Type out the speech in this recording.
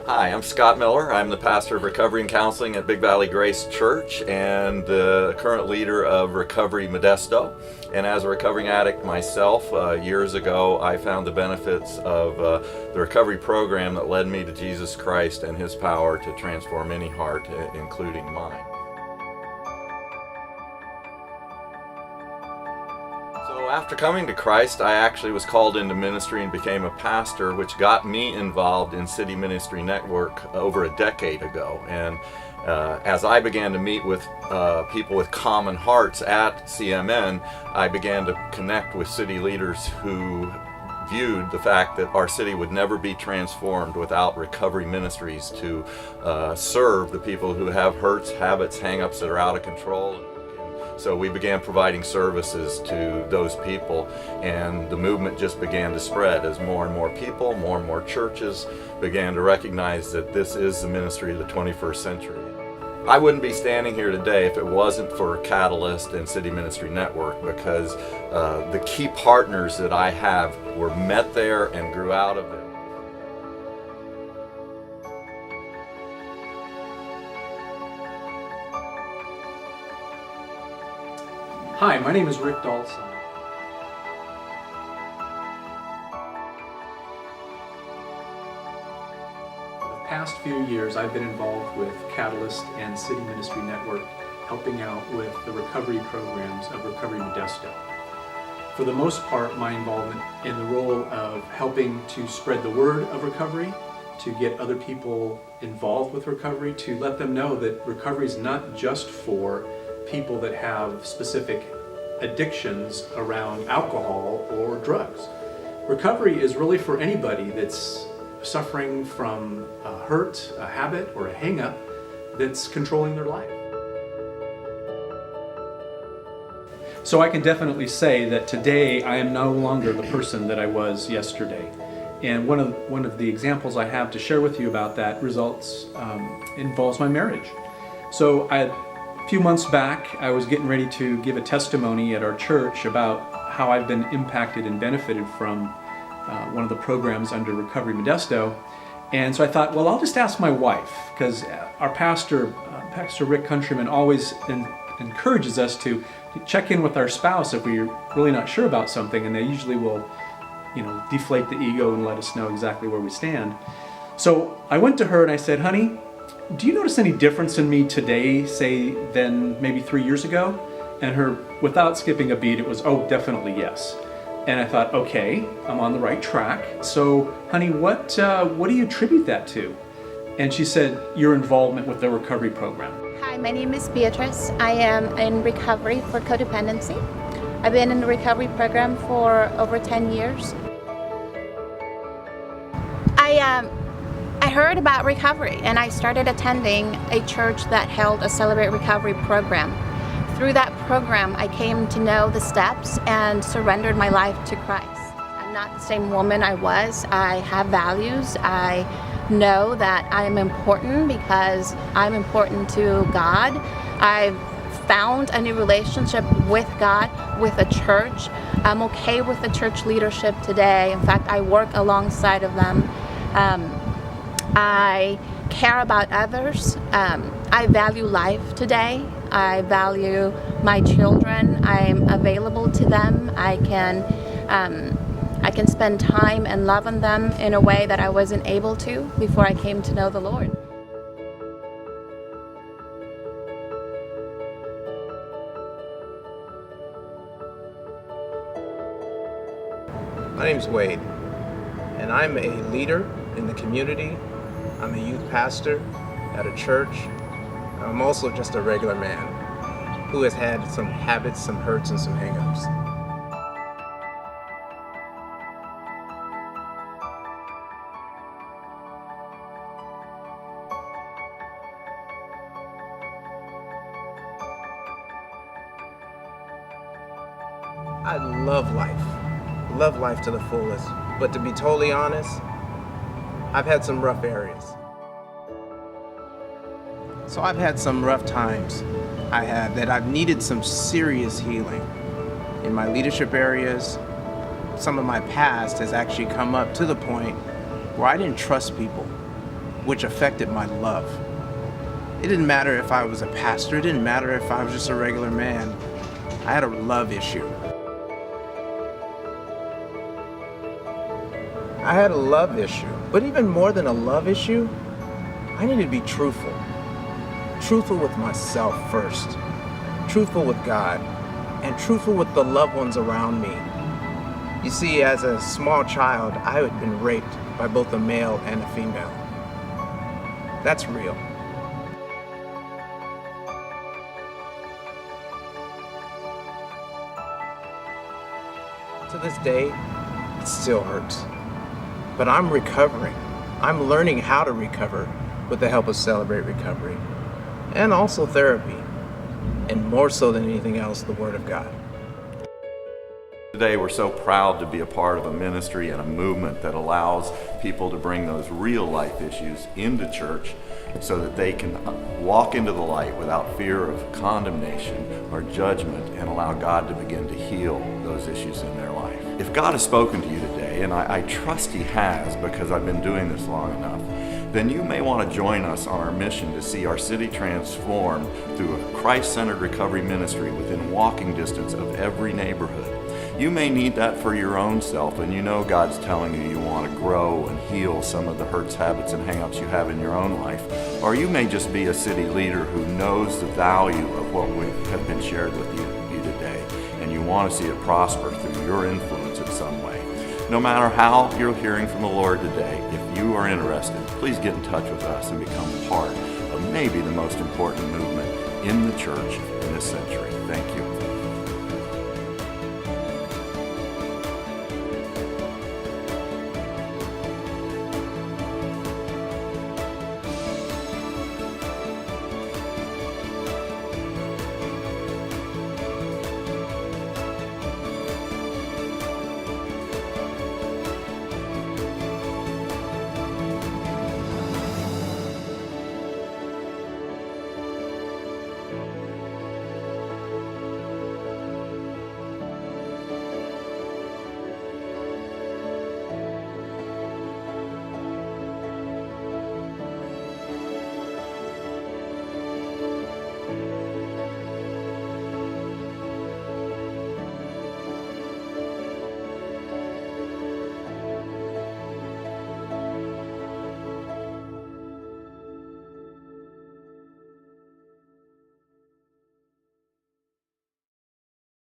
Hi, I'm Scott Miller. I'm the pastor of Recovery and Counseling at Big Valley Grace Church and the current leader of Recovery Modesto. And as a recovering addict myself, years ago I found the benefits of the recovery program that led me to Jesus Christ and His power to transform any heart, including mine. So after coming to Christ, I actually was called into ministry and became a pastor, which got me involved in City Ministry Network over a decade ago. And as I began to meet with people with common hearts at CMN, I began to connect with city leaders who viewed the fact that our city would never be transformed without recovery ministries to serve the people who have hurts, habits, hang-ups that are out of control. So we began providing services to those people, and the movement just began to spread as more and more people, more and more churches began to recognize that this is the ministry of the 21st century. I wouldn't be standing here today if it wasn't for Catalyst and City Ministry Network, because the key partners that I have were met there and grew out of it. Hi, my name is Rick Dahlson. For the past few years, I've been involved with Catalyst and City Ministry Network, helping out with the recovery programs of Recovery Modesto. For the most part, my involvement in the role of helping to spread the word of recovery, to get other people involved with recovery, to let them know that recovery is not just for people that have specific addictions around alcohol or drugs. Recovery is really for anybody that's suffering from a hurt, a habit, or a hang-up that's controlling their life. So I can definitely say that today I am no longer the person that I was yesterday. And one of the examples I have to share with you about that involves my marriage. So a few months back, I was getting ready to give a testimony at our church about how I've been impacted and benefited from one of the programs under Recovery Modesto. And so I thought, well, I'll just ask my wife, because our Pastor Rick Countryman, always encourages us to check in with our spouse if we're really not sure about something, and they usually will, deflate the ego and let us know exactly where we stand. So I went to her and I said, honey, do you notice any difference in me today, say, than maybe 3 years ago? And her, without skipping a beat, it was, oh, definitely yes. And I thought, okay, I'm on the right track. So, honey, what do you attribute that to? And she said, your involvement with the recovery program. Hi, my name is Beatrice. I am in recovery for codependency. I've been in the recovery program for over 10 years. I heard about recovery and I started attending a church that held a Celebrate Recovery program. Through that program, I came to know the steps and surrendered my life to Christ. I'm not the same woman I was. I have values. I know that I am important because I'm important to God. I've found a new relationship with God, with a church. I'm okay with the church leadership today. In fact, I work alongside of them. I care about others. I value life today. I value my children. I'm available to them. I can spend time and love on them in a way that I wasn't able to before I came to know the Lord. My name's Wade, and I'm a leader in the community. I'm a youth pastor at a church. I'm also just a regular man who has had some habits, some hurts, and some hang-ups. I love life to the fullest, but to be totally honest, I've had some rough areas. So I've had some rough times. I've needed some serious healing. In my leadership areas, some of my past has actually come up to the point where I didn't trust people which affected my love. It didn't matter if I was a pastor, it didn't matter if I was just a regular man. I had a love issue. I had a love issue, but even more than a love issue, I needed to be truthful. Truthful with myself first, truthful with God, and truthful with the loved ones around me. You see, as a small child, I had been raped by both a male and a female. That's real. To this day, it still hurts. But I'm recovering. I'm learning how to recover with the help of Celebrate Recovery, and also therapy, and more so than anything else, the Word of God. Today we're so proud to be a part of a ministry and a movement that allows people to bring those real life issues into church so that they can walk into the light without fear of condemnation or judgment, and allow God to begin to heal those issues in their life. If God has spoken to you today, and I trust He has because I've been doing this long enough, then you may want to join us on our mission to see our city transformed through a Christ-centered recovery ministry within walking distance of every neighborhood. You may need that for your own self, and you know God's telling you you want to grow and heal some of the hurts, habits, and hang-ups you have in your own life. Or you may just be a city leader who knows the value of what we have been shared with you today, and you want to see it prosper through your influence in some way. No matter how you're hearing from the Lord today, if you are interested, please get in touch with us and become part of maybe the most important movement in the church in this century. Thank you.